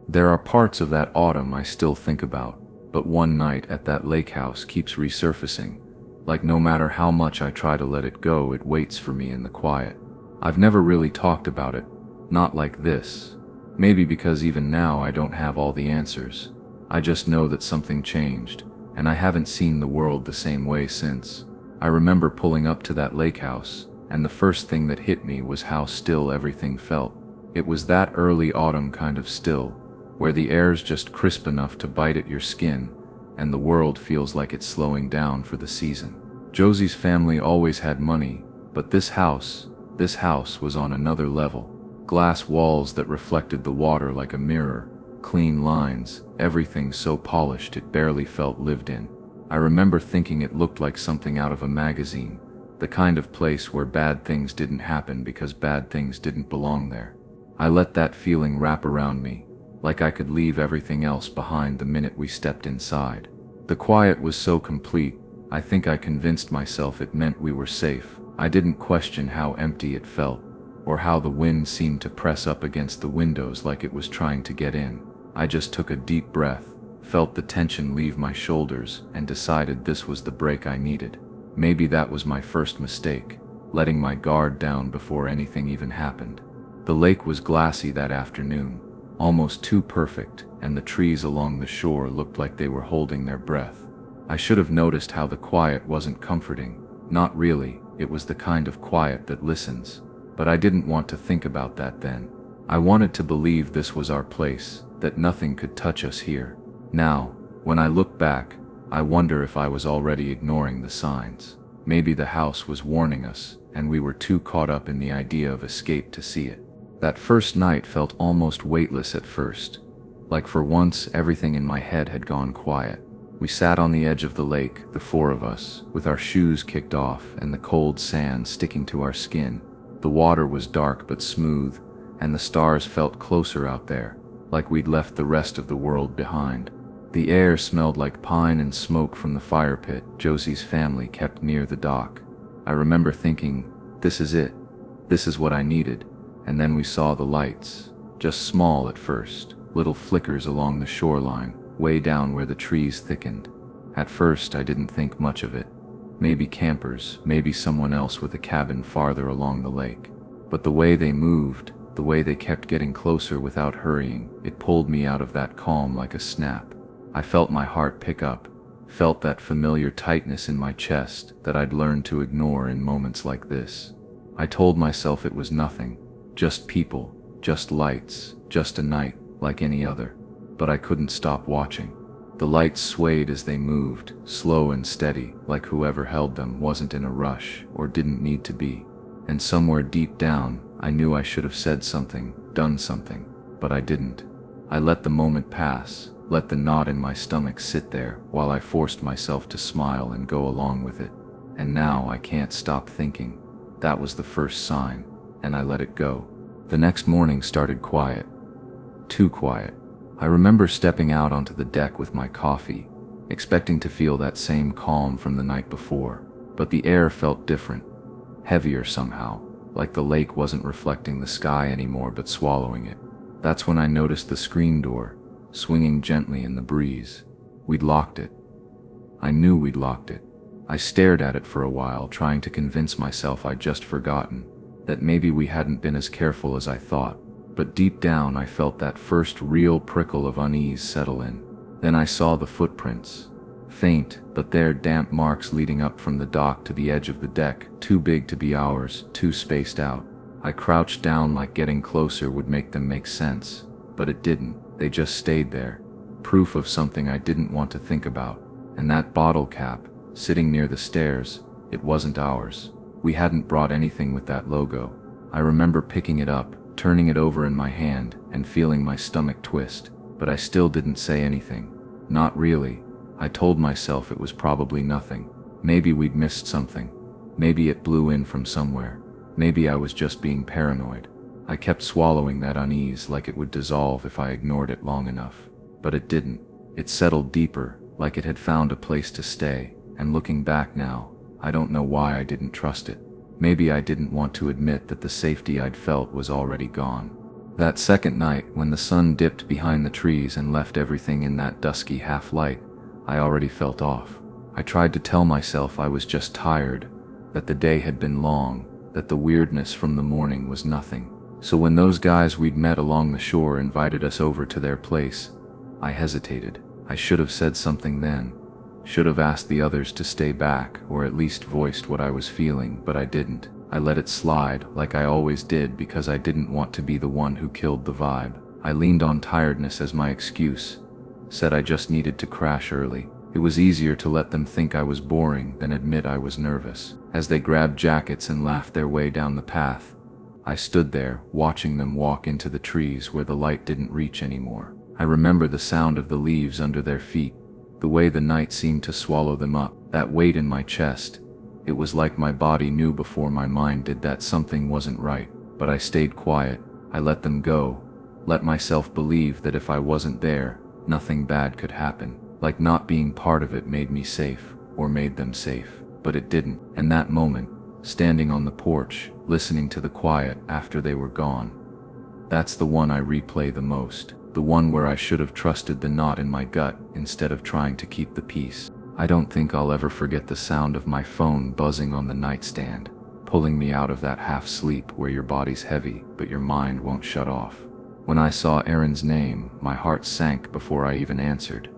There are parts of that autumn I still think about, but one night at that lake house keeps resurfacing, like no matter how much I try to let it go, it waits for me in the quiet. I've never really talked about it, not like this. Maybe because even now I don't have all the answers. I just know that something changed, and I haven't seen the world the same way since. I remember pulling up to that lake house, and the first thing that hit me was how still everything felt. It was that early autumn kind of still, where the air's just crisp enough to bite at your skin, and the world feels like it's slowing down for the season. Josie's family always had money, but this house was on another level. Glass walls that reflected the water like a mirror, clean lines, everything so polished it barely felt lived in. I remember thinking it looked like something out of a magazine, the kind of place where bad things didn't happen because bad things didn't belong there. I let that feeling wrap around me, like I could leave everything else behind the minute we stepped inside. The quiet was so complete, I think I convinced myself it meant we were safe. I didn't question how empty it felt, or how the wind seemed to press up against the windows like it was trying to get in. I just took a deep breath, felt the tension leave my shoulders, and decided this was the break I needed. Maybe that was my first mistake, letting my guard down before anything even happened. The lake was glassy that afternoon, almost too perfect, and the trees along the shore looked like they were holding their breath. I should have noticed how the quiet wasn't comforting. Not really, it was the kind of quiet that listens. But I didn't want to think about that then. I wanted to believe this was our place, that nothing could touch us here. Now, when I look back, I wonder if I was already ignoring the signs. Maybe the house was warning us, and we were too caught up in the idea of escape to see it. That first night felt almost weightless at first. Like for once, everything in my head had gone quiet. We sat on the edge of the lake, the four of us, with our shoes kicked off and the cold sand sticking to our skin. The water was dark but smooth, and the stars felt closer out there, like we'd left the rest of the world behind. The air smelled like pine and smoke from the fire pit Josie's family kept near the dock. I remember thinking, this is it. This is what I needed. And then we saw the lights, just small at first, little flickers along the shoreline, way down where the trees thickened. At first I didn't think much of it. Maybe campers, maybe someone else with a cabin farther along the lake. But the way they moved, the way they kept getting closer without hurrying, it pulled me out of that calm like a snap. I felt my heart pick up, felt that familiar tightness in my chest that I'd learned to ignore in moments like this. I told myself it was nothing, just people, just lights, just a night like any other. But I couldn't stop watching. The lights swayed as they moved, slow and steady, like whoever held them wasn't in a rush or didn't need to be. And somewhere deep down, I knew I should have said something, done something, but I didn't. I let the moment pass, let the knot in my stomach sit there while I forced myself to smile and go along with it. And now I can't stop thinking. That was the first sign, and I let it go. The next morning started quiet. Too quiet. I remember stepping out onto the deck with my coffee, expecting to feel that same calm from the night before, but the air felt different, heavier somehow, like the lake wasn't reflecting the sky anymore but swallowing it. That's when I noticed the screen door, swinging gently in the breeze. We'd locked it. I knew we'd locked it. I stared at it for a while, trying to convince myself I'd just forgotten, that maybe we hadn't been as careful as I thought. But deep down I felt that first real prickle of unease settle in. Then I saw the footprints. Faint, but there, damp marks leading up from the dock to the edge of the deck, too big to be ours, too spaced out. I crouched down like getting closer would make them make sense, but it didn't. They just stayed there. Proof of something I didn't want to think about. And that bottle cap, sitting near the stairs, it wasn't ours. We hadn't brought anything with that logo. I remember picking it up, turning it over in my hand, and feeling my stomach twist, but I still didn't say anything. Not really. I told myself it was probably nothing. Maybe we'd missed something. Maybe it blew in from somewhere. Maybe I was just being paranoid. I kept swallowing that unease like it would dissolve if I ignored it long enough. But it didn't. It settled deeper, like it had found a place to stay, and looking back now, I don't know why I didn't trust it. Maybe I didn't want to admit that the safety I'd felt was already gone. That second night, when the sun dipped behind the trees and left everything in that dusky half-light, I already felt off. I tried to tell myself I was just tired, that the day had been long, that the weirdness from the morning was nothing. So when those guys we'd met along the shore invited us over to their place, I hesitated. I should have said something then. Should have asked the others to stay back, or at least voiced what I was feeling, but I didn't. I let it slide, like I always did, because I didn't want to be the one who killed the vibe. I leaned on tiredness as my excuse, said I just needed to crash early. It was easier to let them think I was boring than admit I was nervous. As they grabbed jackets and laughed their way down the path, I stood there, watching them walk into the trees where the light didn't reach anymore. I remember the sound of the leaves under their feet, the way the night seemed to swallow them up, that weight in my chest. It was like my body knew before my mind did that something wasn't right. But I stayed quiet. I let them go, let myself believe that if I wasn't there, nothing bad could happen. Like not being part of it made me safe, or made them safe. But it didn't. And that moment, standing on the porch, listening to the quiet after they were gone, that's the one I replay the most. The one where I should have trusted the knot in my gut instead of trying to keep the peace. I don't think I'll ever forget the sound of my phone buzzing on the nightstand, pulling me out of that half-sleep where your body's heavy but your mind won't shut off. When I saw Erin's name, my heart sank before I even answered.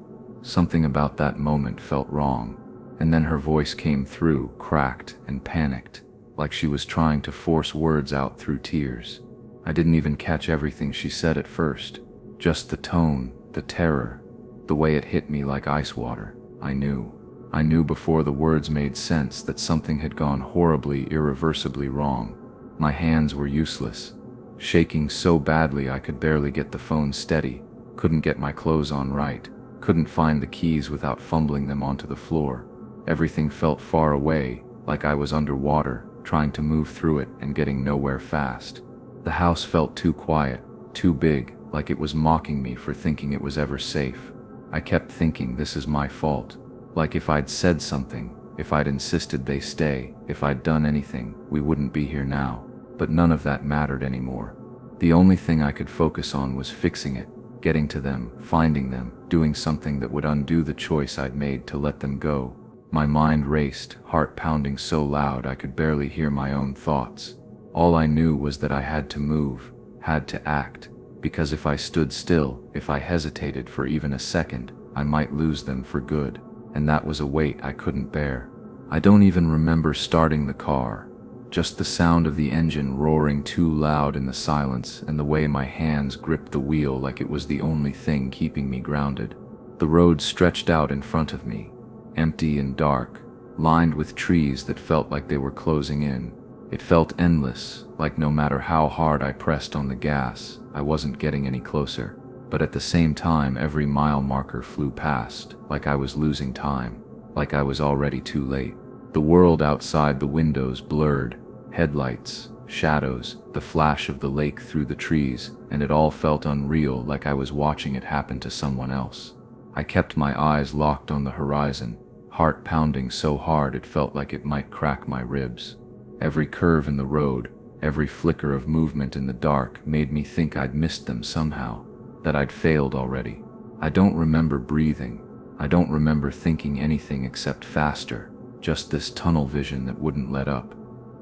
Something about that moment felt wrong, and then her voice came through, cracked and panicked, like she was trying to force words out through tears. I didn't even catch everything she said at first. Just the tone, the terror, the way it hit me like ice water. I knew before the words made sense that something had gone horribly, irreversibly wrong. My hands were useless, shaking so badly I could barely get the phone steady, couldn't get my clothes on right, couldn't find the keys without fumbling them onto the floor. Everything felt far away, like I was underwater, trying to move through it and getting nowhere fast. The house felt too quiet, too big, like it was mocking me for thinking it was ever safe. I kept thinking this is my fault. Like if I'd said something, if I'd insisted they stay, if I'd done anything, we wouldn't be here now. But none of that mattered anymore. The only thing I could focus on was fixing it, getting to them, finding them, doing something that would undo the choice I'd made to let them go. My mind raced, heart pounding so loud I could barely hear my own thoughts. All I knew was that I had to move, had to act. Because if I stood still, if I hesitated for even a second, I might lose them for good, and that was a weight I couldn't bear. I don't even remember starting the car, just the sound of the engine roaring too loud in the silence and the way my hands gripped the wheel like it was the only thing keeping me grounded. The road stretched out in front of me, empty and dark, lined with trees that felt like they were closing in. It felt endless, like no matter how hard I pressed on the gas, I wasn't getting any closer. But at the same time, every mile marker flew past, like I was losing time, like I was already too late. The world outside the windows blurred, headlights, shadows, the flash of the lake through the trees, and it all felt unreal, like I was watching it happen to someone else. I kept my eyes locked on the horizon, heart pounding so hard it felt like it might crack my ribs. Every curve in the road, every flicker of movement in the dark made me think I'd missed them somehow, that I'd failed already. I don't remember breathing. I don't remember thinking anything except faster, just this tunnel vision that wouldn't let up,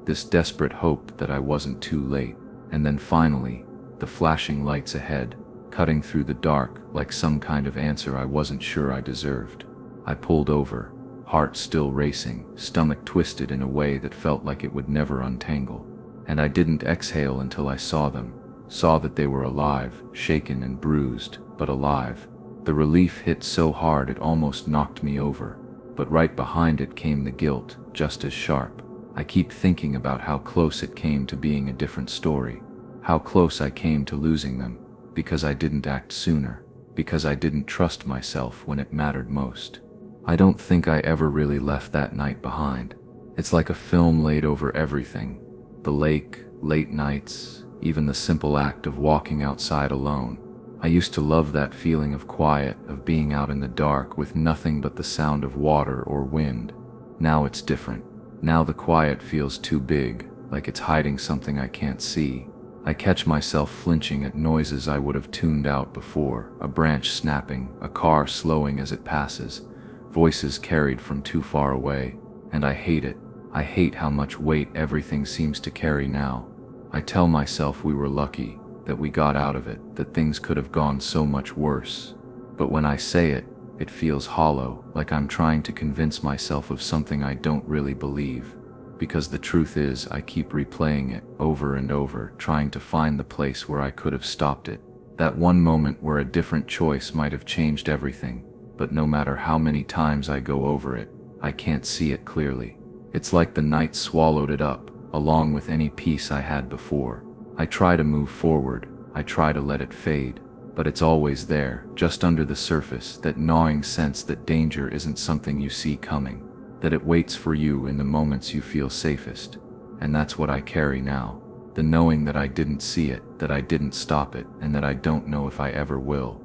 this desperate hope that I wasn't too late. And then finally, the flashing lights ahead, cutting through the dark like some kind of answer I wasn't sure I deserved. I pulled over, heart still racing, stomach twisted in a way that felt like it would never untangle. And I didn't exhale until I saw them, saw that they were alive, shaken and bruised, but alive. The relief hit so hard it almost knocked me over, but right behind it came the guilt, just as sharp. I keep thinking about how close it came to being a different story, how close I came to losing them, because I didn't act sooner, because I didn't trust myself when it mattered most. I don't think I ever really left that night behind. It's like a film laid over everything. The lake, late nights, even the simple act of walking outside alone. I used to love that feeling of quiet, of being out in the dark with nothing but the sound of water or wind. Now it's different. Now the quiet feels too big, like it's hiding something I can't see. I catch myself flinching at noises I would have tuned out before, a branch snapping, a car slowing as it passes, voices carried from too far away, and I hate it. I hate how much weight everything seems to carry now. I tell myself we were lucky, that we got out of it, that things could have gone so much worse. But when I say it, it feels hollow, like I'm trying to convince myself of something I don't really believe. Because the truth is, I keep replaying it over and over, trying to find the place where I could have stopped it. That one moment where a different choice might have changed everything. But no matter how many times I go over it, I can't see it clearly. It's like the night swallowed it up, along with any peace I had before. I try to move forward, I try to let it fade, but it's always there, just under the surface, that gnawing sense that danger isn't something you see coming, that it waits for you in the moments you feel safest. And that's what I carry now, the knowing that I didn't see it, that I didn't stop it, and that I don't know if I ever will.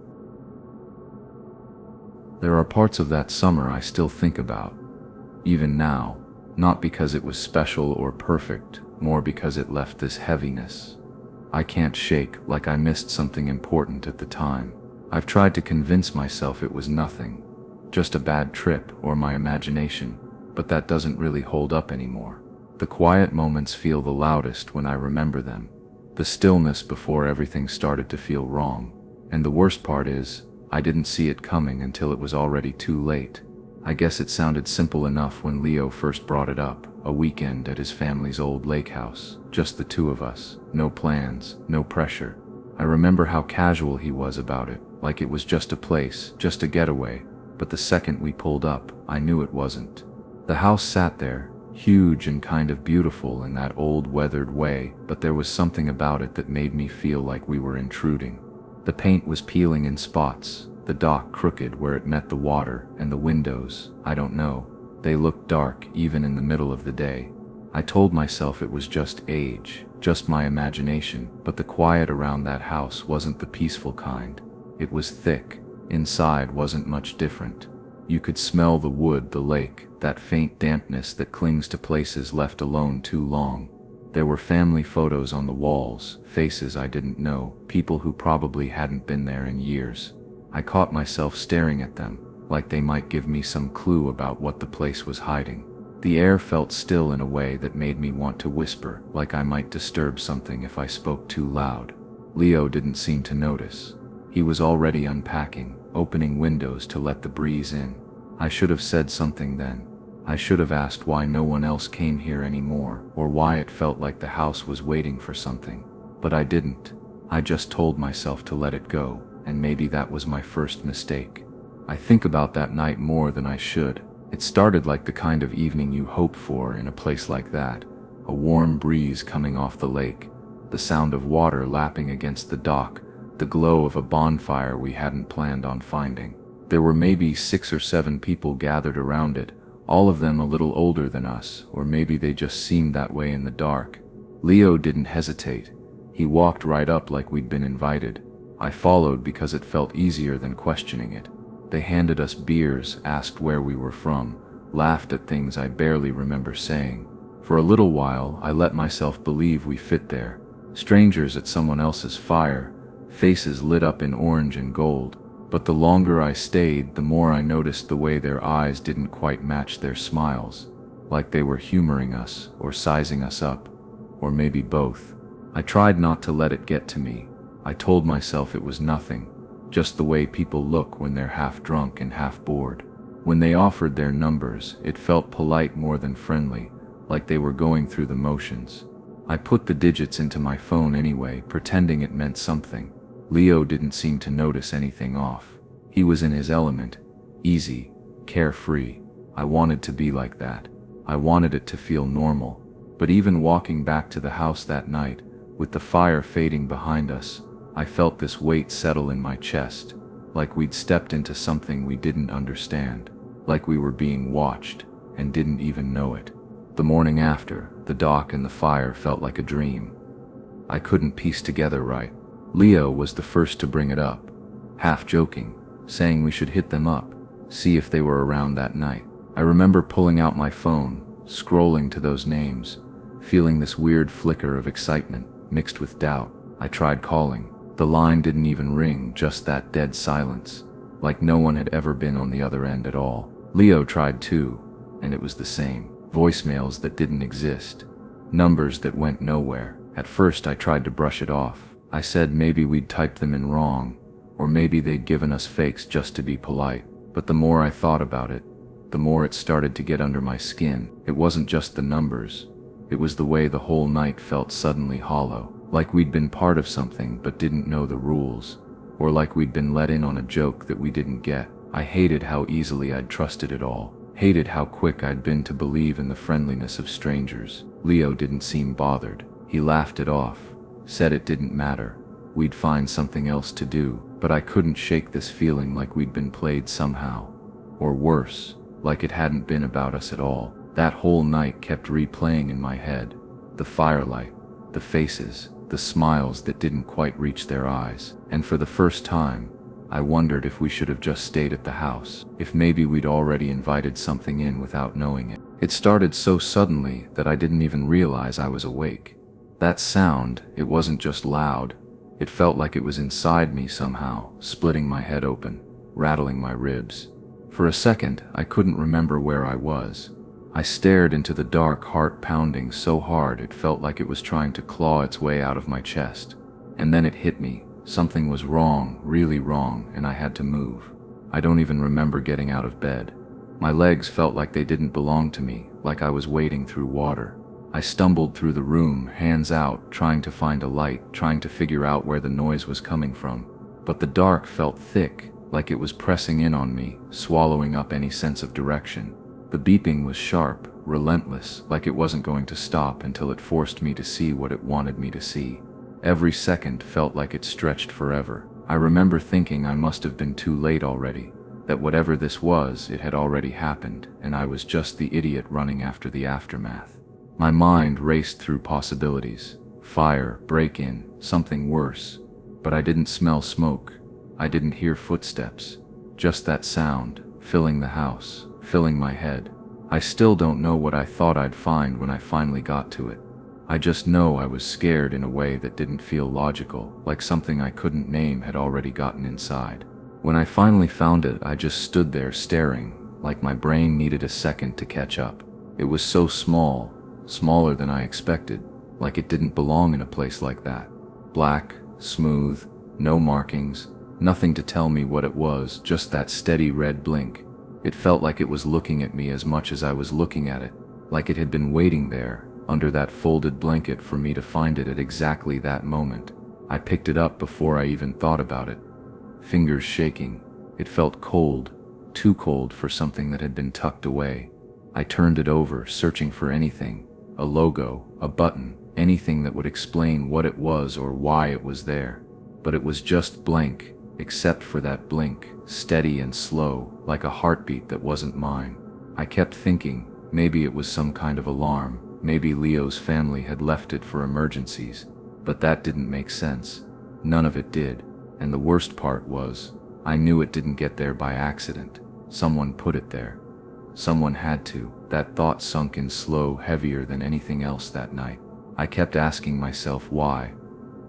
There are parts of that summer I still think about, even now, not because it was special or perfect, more because it left this heaviness I can't shake, like I missed something important at the time. I've tried to convince myself it was nothing, just a bad trip or my imagination, but that doesn't really hold up anymore. The quiet moments feel the loudest when I remember them, the stillness before everything started to feel wrong. And the worst part is, I didn't see it coming until it was already too late. I guess it sounded simple enough when Leo first brought it up, a weekend at his family's old lake house, just the two of us, no plans, no pressure. I remember how casual he was about it, like it was just a place, just a getaway, but the second we pulled up, I knew it wasn't. The house sat there, huge and kind of beautiful in that old weathered way, but there was something about it that made me feel like we were intruding. The paint was peeling in spots, the dock crooked where it met the water, and the windows, I don't know, they looked dark even in the middle of the day. I told myself it was just age, just my imagination, but the quiet around that house wasn't the peaceful kind. It was thick. Inside wasn't much different. You could smell the wood, the lake, that faint dampness that clings to places left alone too long. There were family photos on the walls, faces I didn't know, people who probably hadn't been there in years. I caught myself staring at them, like they might give me some clue about what the place was hiding. The air felt still in a way that made me want to whisper, like I might disturb something if I spoke too loud. Leo didn't seem to notice. He was already unpacking, opening windows to let the breeze in. I should have said something then. I should have asked why no one else came here anymore, or why it felt like the house was waiting for something. But I didn't. I just told myself to let it go, and maybe that was my first mistake. I think about that night more than I should. It started like the kind of evening you hope for in a place like that. A warm breeze coming off the lake, the sound of water lapping against the dock, the glow of a bonfire we hadn't planned on finding. There were maybe 6 or 7 people gathered around it, all of them a little older than us, or maybe they just seemed that way in the dark. Leo didn't hesitate. He walked right up like we'd been invited. I followed because it felt easier than questioning it. They handed us beers, asked where we were from, laughed at things I barely remember saying. For a little while, I let myself believe we fit there. Strangers at someone else's fire, faces lit up in orange and gold. But the longer I stayed, the more I noticed the way their eyes didn't quite match their smiles, like they were humoring us, or sizing us up, or maybe both. I tried not to let it get to me. I told myself it was nothing, just the way people look when they're half drunk and half bored. When they offered their numbers, it felt polite more than friendly, like they were going through the motions. I put the digits into my phone anyway, pretending it meant something. Leo didn't seem to notice anything off. He was in his element, easy, carefree. I wanted to be like that. I wanted it to feel normal. But even walking back to the house that night, with the fire fading behind us, I felt this weight settle in my chest, like we'd stepped into something we didn't understand, like we were being watched and didn't even know it. The morning after, the dock and the fire felt like a dream. I couldn't piece together right. Leo was the first to bring it up, half joking, saying we should hit them up, see if they were around that night. I remember pulling out my phone, scrolling to those names, feeling this weird flicker of excitement, mixed with doubt. I tried calling. The line didn't even ring, just that dead silence, like no one had ever been on the other end at all. Leo tried too, and it was the same. Voicemails that didn't exist. Numbers that went nowhere. At first I tried to brush it off. I said maybe we'd typed them in wrong, or maybe they'd given us fakes just to be polite. But the more I thought about it, the more it started to get under my skin. It wasn't just the numbers. It was the way the whole night felt suddenly hollow. Like we'd been part of something but didn't know the rules. Or like we'd been let in on a joke that we didn't get. I hated how easily I'd trusted it all. Hated how quick I'd been to believe in the friendliness of strangers. Leo didn't seem bothered. He laughed it off, said it didn't matter. We'd find something else to do. But I couldn't shake this feeling like we'd been played somehow. Or worse, like it hadn't been about us at all. That whole night kept replaying in my head. The firelight, the faces, the smiles that didn't quite reach their eyes. And for the first time, I wondered if we should have just stayed at the house. If maybe we'd already invited something in without knowing it. It started so suddenly that I didn't even realize I was awake. That sound, it wasn't just loud. It felt like it was inside me somehow, splitting my head open, rattling my ribs. For a second, I couldn't remember where I was. I stared into the dark, heart pounding so hard it felt like it was trying to claw its way out of my chest. And then it hit me. Something was wrong, really wrong, and I had to move. I don't even remember getting out of bed. My legs felt like they didn't belong to me, like I was wading through water. I stumbled through the room, hands out, trying to find a light, trying to figure out where the noise was coming from. But the dark felt thick, like it was pressing in on me, swallowing up any sense of direction. The beeping was sharp, relentless, like it wasn't going to stop until it forced me to see what it wanted me to see. Every second felt like it stretched forever. I remember thinking I must have been too late already, that whatever this was, it had already happened, and I was just the idiot running after the aftermath. My mind raced through possibilities. Fire, break-in, something worse. But I didn't smell smoke. I didn't hear footsteps. Just that sound, filling the house, filling my head. I still don't know what I thought I'd find when I finally got to it. I just know I was scared in a way that didn't feel logical, like something I couldn't name had already gotten inside. When I finally found it, I just stood there staring, like my brain needed a second to catch up. It was so small, smaller than I expected, like it didn't belong in a place like that. Black, smooth, no markings, nothing to tell me what it was, just that steady red blink. It felt like it was looking at me as much as I was looking at it, like it had been waiting there, under that folded blanket for me to find it at exactly that moment. I picked it up before I even thought about it. Fingers shaking. It felt cold, too cold for something that had been tucked away. I turned it over, searching for anything, a logo, a button, anything that would explain what it was or why it was there. But it was just blank, except for that blink, steady and slow, like a heartbeat that wasn't mine. I kept thinking, maybe it was some kind of alarm, maybe Leo's family had left it for emergencies, but that didn't make sense. None of it did, and the worst part was, I knew it didn't get there by accident. Someone put it there. Someone had to. That thought sunk in slow, heavier than anything else that night. I kept asking myself why.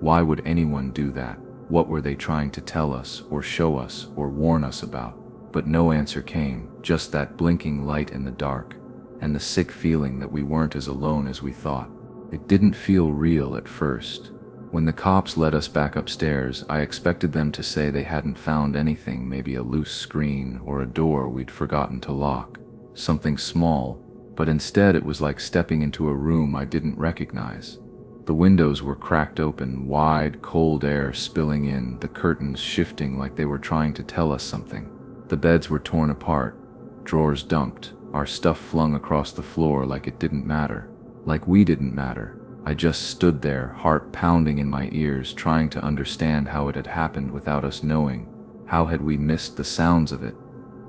Why would anyone do that? What were they trying to tell us, or show us, or warn us about? But no answer came, just that blinking light in the dark, and the sick feeling that we weren't as alone as we thought. It didn't feel real at first. When the cops led us back upstairs, I expected them to say they hadn't found anything, maybe a loose screen or a door we'd forgotten to lock. Something small, but instead it was like stepping into a room I didn't recognize. The windows were cracked open, wide, cold air spilling in, the curtains shifting like they were trying to tell us something. The beds were torn apart, drawers dumped, our stuff flung across the floor like it didn't matter. Like we didn't matter. I just stood there, heart pounding in my ears, trying to understand how it had happened without us knowing. How had we missed the sounds of it?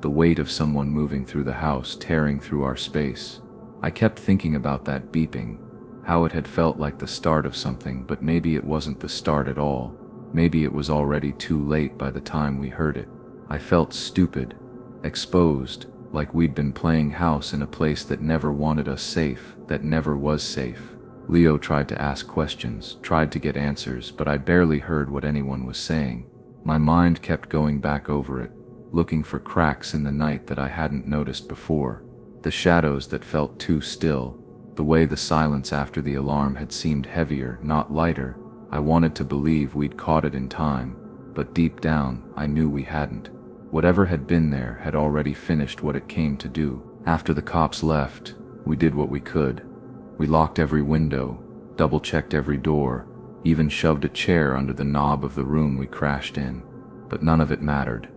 The weight of someone moving through the house, tearing through our space. I kept thinking about that beeping, how it had felt like the start of something, but maybe it wasn't the start at all. Maybe it was already too late by the time we heard it. I felt stupid, exposed, like we'd been playing house in a place that never wanted us safe, that never was safe. Leo tried to ask questions, tried to get answers, but I barely heard what anyone was saying. My mind kept going back over it, looking for cracks in the night that I hadn't noticed before. The shadows that felt too still, the way the silence after the alarm had seemed heavier, not lighter. I wanted to believe we'd caught it in time, but deep down, I knew we hadn't. Whatever had been there had already finished what it came to do. After the cops left, we did what we could. We locked every window, double-checked every door, even shoved a chair under the knob of the room we crashed in. But none of it mattered.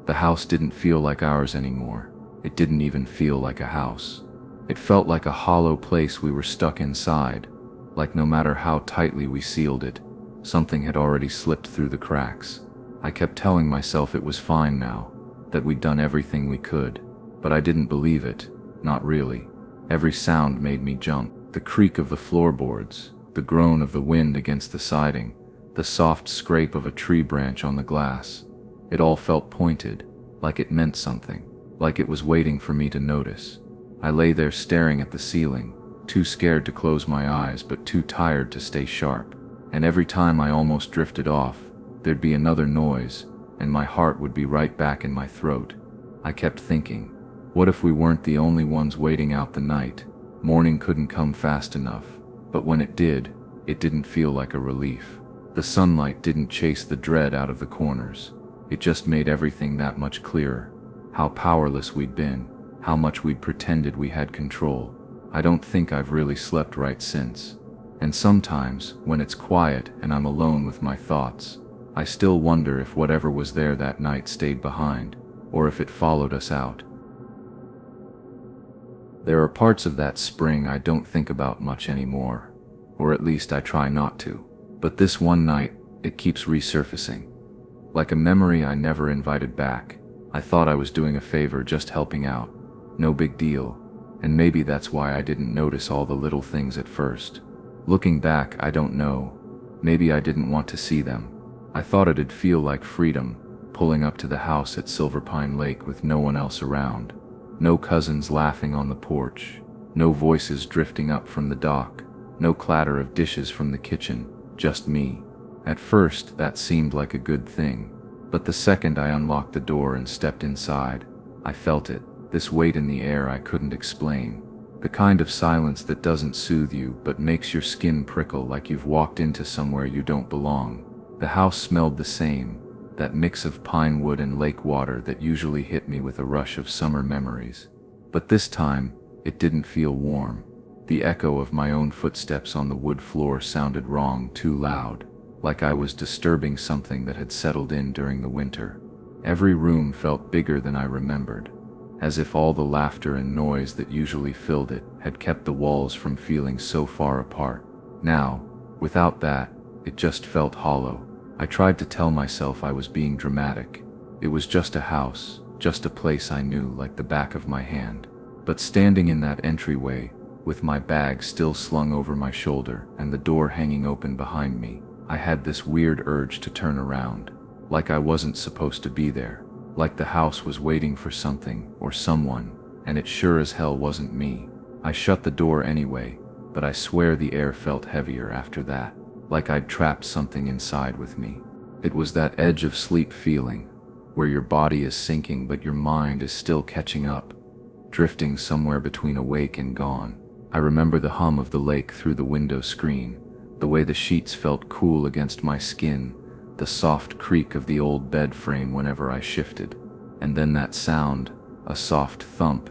The house didn't feel like ours anymore. It didn't even feel like a house. It felt like a hollow place we were stuck inside, like no matter how tightly we sealed it, something had already slipped through the cracks. I kept telling myself it was fine now, that we'd done everything we could, but I didn't believe it, not really. Every sound made me jump. The creak of the floorboards, the groan of the wind against the siding, the soft scrape of a tree branch on the glass. It all felt pointed, like it meant something, like it was waiting for me to notice. I lay there staring at the ceiling, too scared to close my eyes but too tired to stay sharp. And every time I almost drifted off, there'd be another noise, and my heart would be right back in my throat. I kept thinking, what if we weren't the only ones waiting out the night? Morning couldn't come fast enough, but when it did, it didn't feel like a relief. The sunlight didn't chase the dread out of the corners. It just made everything that much clearer. How powerless we'd been, how much we'd pretended we had control. I don't think I've really slept right since. And sometimes, when it's quiet and I'm alone with my thoughts, I still wonder if whatever was there that night stayed behind, or if it followed us out. There are parts of that spring I don't think about much anymore, or at least I try not to. But this one night, it keeps resurfacing. Like a memory I never invited back. I thought I was doing a favor just helping out. No big deal. And maybe that's why I didn't notice all the little things at first. Looking back, I don't know. Maybe I didn't want to see them. I thought it'd feel like freedom, pulling up to the house at Silver Pine Lake with no one else around. No cousins laughing on the porch. No voices drifting up from the dock. No clatter of dishes from the kitchen. Just me. At first, that seemed like a good thing. But the second I unlocked the door and stepped inside, I felt it. This weight in the air I couldn't explain. The kind of silence that doesn't soothe you but makes your skin prickle like you've walked into somewhere you don't belong. The house smelled the same, that mix of pine wood and lake water that usually hit me with a rush of summer memories. But this time, it didn't feel warm. The echo of my own footsteps on the wood floor sounded wrong, too loud, like I was disturbing something that had settled in during the winter. Every room felt bigger than I remembered, as if all the laughter and noise that usually filled it had kept the walls from feeling so far apart. Now, without that, it just felt hollow. I tried to tell myself I was being dramatic. It was just a house, just a place I knew like the back of my hand. But standing in that entryway, with my bag still slung over my shoulder and the door hanging open behind me, I had this weird urge to turn around, like I wasn't supposed to be there, like the house was waiting for something or someone, and it sure as hell wasn't me. I shut the door anyway, but I swear the air felt heavier after that, like I'd trapped something inside with me. It was that edge of sleep feeling, where your body is sinking but your mind is still catching up, drifting somewhere between awake and gone. I remember the hum of the lake through the window screen, the way the sheets felt cool against my skin, the soft creak of the old bed frame whenever I shifted. And then that sound, a soft thump,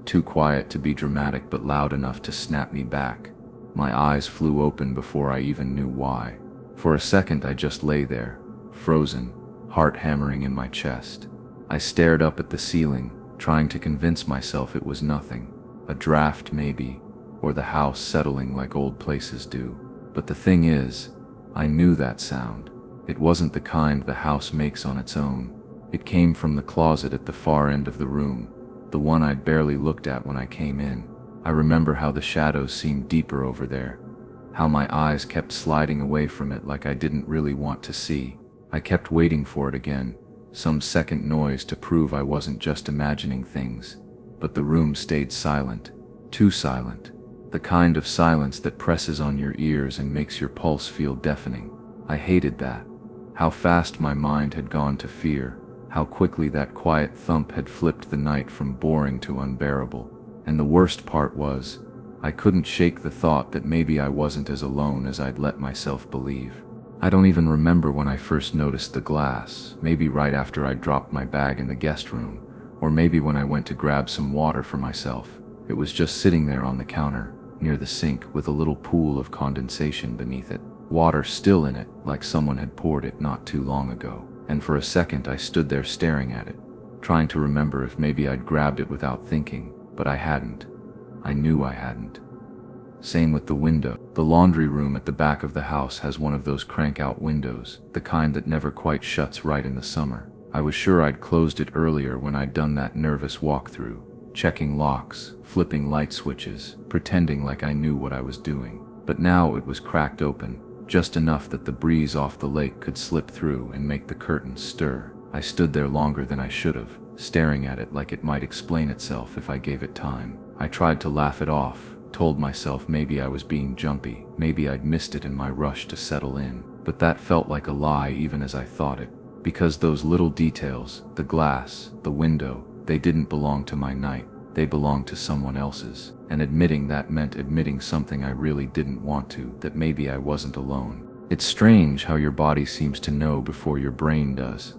too quiet to be dramatic but loud enough to snap me back. My eyes flew open before I even knew why. For a second I just lay there, frozen, heart hammering in my chest. I stared up at the ceiling, trying to convince myself it was nothing. A draft maybe, or the house settling like old places do. But the thing is, I knew that sound. It wasn't the kind the house makes on its own. It came from the closet at the far end of the room, the one I'd barely looked at when I came in. I remember how the shadows seemed deeper over there, how my eyes kept sliding away from it like I didn't really want to see. I kept waiting for it again, some second noise to prove I wasn't just imagining things. But the room stayed silent, too silent. The kind of silence that presses on your ears and makes your pulse feel deafening. I hated that. How fast my mind had gone to fear, how quickly that quiet thump had flipped the night from boring to unbearable. And the worst part was, I couldn't shake the thought that maybe I wasn't as alone as I'd let myself believe. I don't even remember when I first noticed the glass, maybe right after I dropped my bag in the guest room, or maybe when I went to grab some water for myself. It was just sitting there on the counter, near the sink, with a little pool of condensation beneath it. Water still in it, like someone had poured it not too long ago. And for a second I stood there staring at it, trying to remember if maybe I'd grabbed it without thinking, but I hadn't. I knew I hadn't. Same with the window. The laundry room at the back of the house has one of those crank-out windows, the kind that never quite shuts right in the summer. I was sure I'd closed it earlier when I'd done that nervous walkthrough, checking locks, flipping light switches, pretending like I knew what I was doing. But now it was cracked open, just enough that the breeze off the lake could slip through and make the curtains stir. I stood there longer than I should have, staring at it like it might explain itself if I gave it time. I tried to laugh it off, told myself maybe I was being jumpy, maybe I'd missed it in my rush to settle in. But that felt like a lie even as I thought it, because those little details, the glass, the window, they didn't belong to my night. They belonged to someone else's, and admitting that meant admitting something I really didn't want to, that maybe I wasn't alone. It's strange how your body seems to know before your brain does.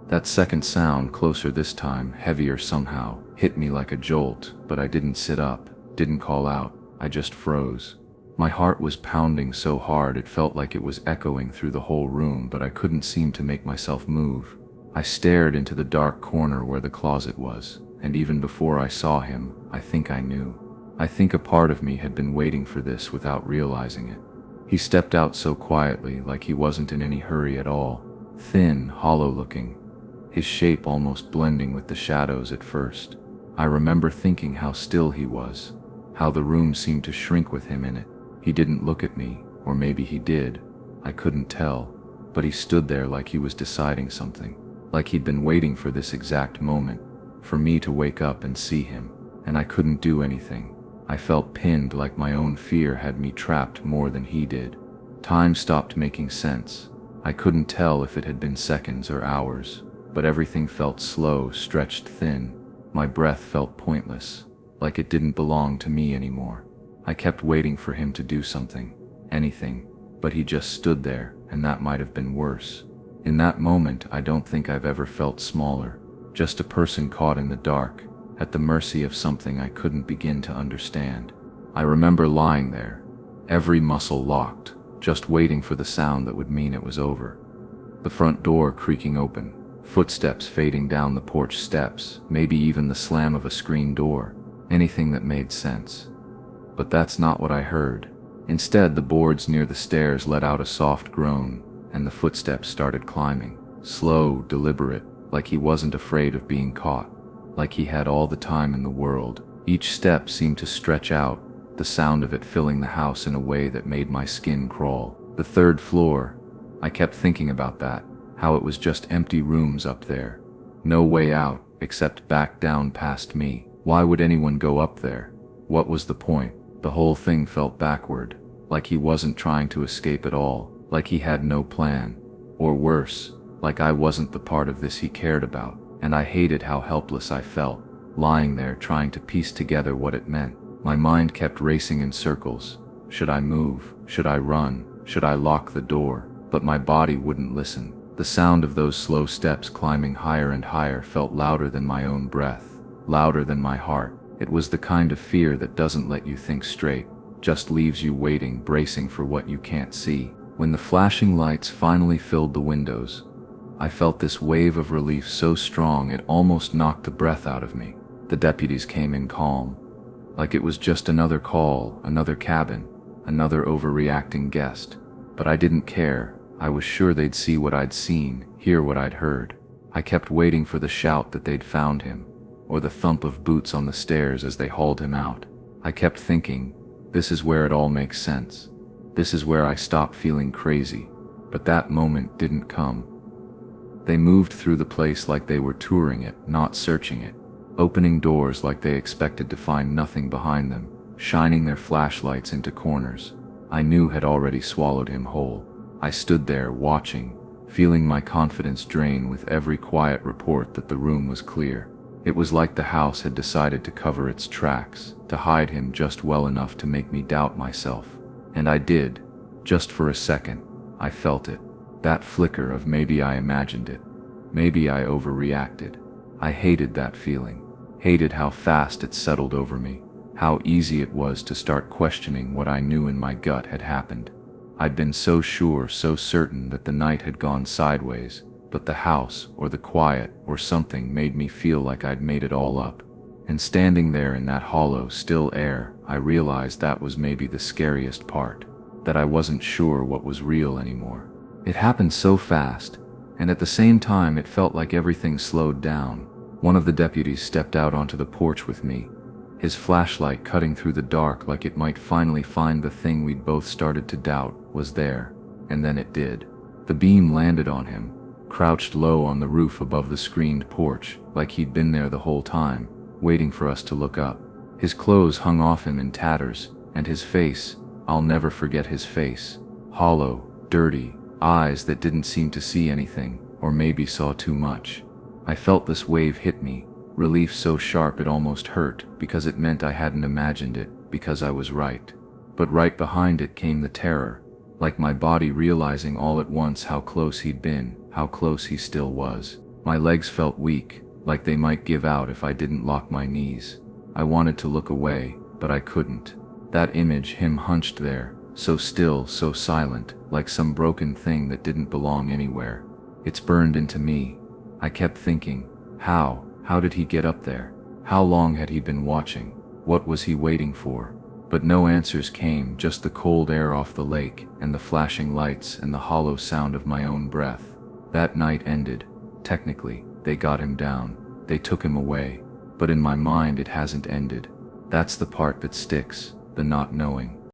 That second sound, closer this time, heavier somehow, hit me like a jolt, but I didn't sit up, didn't call out, I just froze. My heart was pounding so hard it felt like it was echoing through the whole room, but I couldn't seem to make myself move. I stared into the dark corner where the closet was, and even before I saw him, I think I knew. I think a part of me had been waiting for this without realizing it. He stepped out so quietly, like he wasn't in any hurry at all. Thin, hollow-looking, his shape almost blending with the shadows at first. I remember thinking how still he was, how the room seemed to shrink with him in it. He didn't look at me, or maybe he did. I couldn't tell, but he stood there like he was deciding something, like he'd been waiting for this exact moment, for me to wake up and see him, and I couldn't do anything. I felt pinned, like my own fear had me trapped more than he did. Time stopped making sense. I couldn't tell if it had been seconds or hours, but everything felt slow, stretched thin. My breath felt pointless, like it didn't belong to me anymore. I kept waiting for him to do something, anything, but he just stood there, and that might have been worse. In that moment, I don't think I've ever felt smaller, just a person caught in the dark, at the mercy of something I couldn't begin to understand. I remember lying there, every muscle locked, just waiting for the sound that would mean it was over. The front door creaking open, footsteps fading down the porch steps, maybe even the slam of a screen door, anything that made sense. But that's not what I heard. Instead, the boards near the stairs let out a soft groan, and the footsteps started climbing, slow, deliberate, like he wasn't afraid of being caught, like he had all the time in the world. Each step seemed to stretch out, the sound of it filling the house in a way that made my skin crawl. The third floor, I kept thinking about that, how it was just empty rooms up there. No way out, except back down past me. Why would anyone go up there? What was the point? The whole thing felt backward, like he wasn't trying to escape at all, like he had no plan. Or worse, like I wasn't the part of this he cared about, and I hated how helpless I felt, lying there trying to piece together what it meant. My mind kept racing in circles. Should I move? Should I run? Should I lock the door? But my body wouldn't listen. The sound of those slow steps climbing higher and higher felt louder than my own breath, louder than my heart. It was the kind of fear that doesn't let you think straight, just leaves you waiting, bracing for what you can't see. When the flashing lights finally filled the windows, I felt this wave of relief so strong it almost knocked the breath out of me. The deputies came in calm, like it was just another call, another cabin, another overreacting guest. But I didn't care. I was sure they'd see what I'd seen, hear what I'd heard. I kept waiting for the shout that they'd found him, or the thump of boots on the stairs as they hauled him out. I kept thinking, this is where it all makes sense. This is where I stop feeling crazy. But that moment didn't come. They moved through the place like they were touring it, not searching it, opening doors like they expected to find nothing behind them, shining their flashlights into corners I knew had already swallowed him whole. I stood there watching, feeling my confidence drain with every quiet report that the room was clear. It was like the house had decided to cover its tracks, to hide him just well enough to make me doubt myself. And I did. Just for a second, I felt it. That flicker of maybe I imagined it. Maybe I overreacted. I hated that feeling. Hated how fast it settled over me. How easy it was to start questioning what I knew in my gut had happened. I'd been so sure, so certain that the night had gone sideways, but the house, or the quiet, or something made me feel like I'd made it all up. And standing there in that hollow, still air, I realized that was maybe the scariest part. That I wasn't sure what was real anymore. It happened so fast, and at the same time it felt like everything slowed down. One of the deputies stepped out onto the porch with me, his flashlight cutting through the dark like it might finally find the thing we'd both started to doubt was there. And then it did. The beam landed on him, crouched low on the roof above the screened porch, like he'd been there the whole time, waiting for us to look up. His clothes hung off him in tatters, and his face, I'll never forget his face. Hollow, dirty, eyes that didn't seem to see anything, or maybe saw too much. I felt this wave hit me, relief so sharp it almost hurt, because it meant I hadn't imagined it, because I was right. But right behind it came the terror, like my body realizing all at once how close he'd been, how close he still was. My legs felt weak, like they might give out if I didn't lock my knees. I wanted to look away, but I couldn't. That image, him hunched there, so still, so silent, like some broken thing that didn't belong anywhere. It's burned into me. I kept thinking, how did he get up there? How long had he been watching? What was he waiting for? But no answers came, just the cold air off the lake, and the flashing lights, and the hollow sound of my own breath. That night ended. Technically, they got him down. They took him away. But in my mind it hasn't ended. That's the part that sticks, the not knowing.